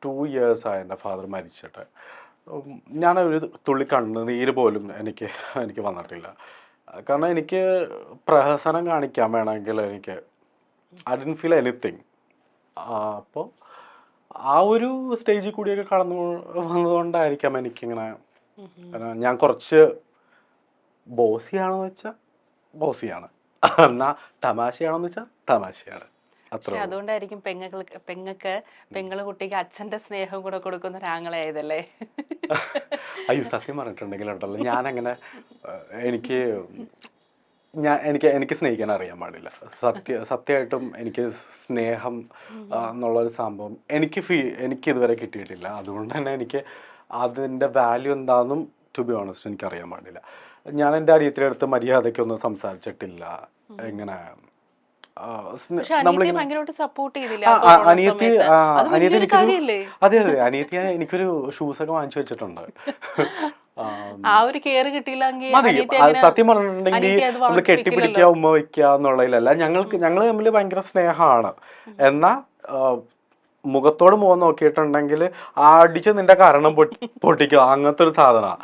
2 years ആയി എൻ്റെ father മരിച്ചിട്ട്. ഞാനൊരു തുള്ളി കണ്ണുനീര് പോലും എനിക്ക് വന്നിട്ടില്ല. കാരണം എനിക്ക് പ്രഹസനം കാണിക്കാൻ വേണമെങ്കിൽ എനിക്ക് ഐ ഡിഡ്ന്റ് ഫീൽ എനിത്തിങ്. അപ്പോൾ ആ ഒരു സ്റ്റേജിൽ കൂടിയൊക്കെ കടന്നു വന്നതുകൊണ്ടായിരിക്കാം എനിക്കിങ്ങനെ ഞാൻ കുറച്ച് ബോസിയാണെന്ന് വെച്ചാൽ ബോസിയാണ്, എന്നാൽ തമാശയാണെന്ന് വെച്ചാൽ തമാശയാണ്. പക്ഷെ അതുകൊണ്ടായിരിക്കും പെങ്ങള് കുട്ടിക്ക് അച്ഛന്റെ സ്നേഹം കൂടെ കൊടുക്കുന്ന ഒരാങ്ങളായതല്ലേ? അയ്യോ, സത്യം പറഞ്ഞിട്ടുണ്ടെങ്കിൽ ഉണ്ടല്ലോ, ഞാനങ്ങനെ എനിക്ക് എനിക്ക് സ്നേഹിക്കാൻ അറിയാൻ പാടില്ല. സത്യമായിട്ടും എനിക്ക് സ്നേഹം എന്നുള്ളൊരു സംഭവം എനിക്ക് ഇതുവരെ കിട്ടിയിട്ടില്ല. അതുകൊണ്ട് തന്നെ എനിക്ക് അതിൻ്റെ വാല്യൂ എന്താണെന്നും ടു ബി ഓണസ്റ്റ് എനിക്ക് അറിയാൻ പാടില്ല. ഞാൻ എൻ്റെ അനിയത്തിയുടെ അടുത്ത് മര്യാദയ്ക്കൊന്നും സംസാരിച്ചിട്ടില്ല. ഇങ്ങനെ അനിയത്തി അതെ എനിക്കൊരു ഷൂസൊക്കെ വാങ്ങിച്ചു വെച്ചിട്ടുണ്ട്. സത്യം പറഞ്ഞിട്ടുണ്ടെങ്കിൽ നമ്മള് കെട്ടിപ്പിടിക്കുക, ഉമ്മ വയ്ക്കുക എന്നുള്ളതിലല്ല. ഞങ്ങള് തമ്മിൽ ഭയങ്കര സ്നേഹമാണ്. എന്നാ മുഖത്തോട് മുഖം നോക്കിയിട്ടുണ്ടെങ്കിൽ അടിച്ച് നിന്റെ കാരണം പൊട്ടിക്കുക, അങ്ങനത്തെ ഒരു സാധനമാണ്.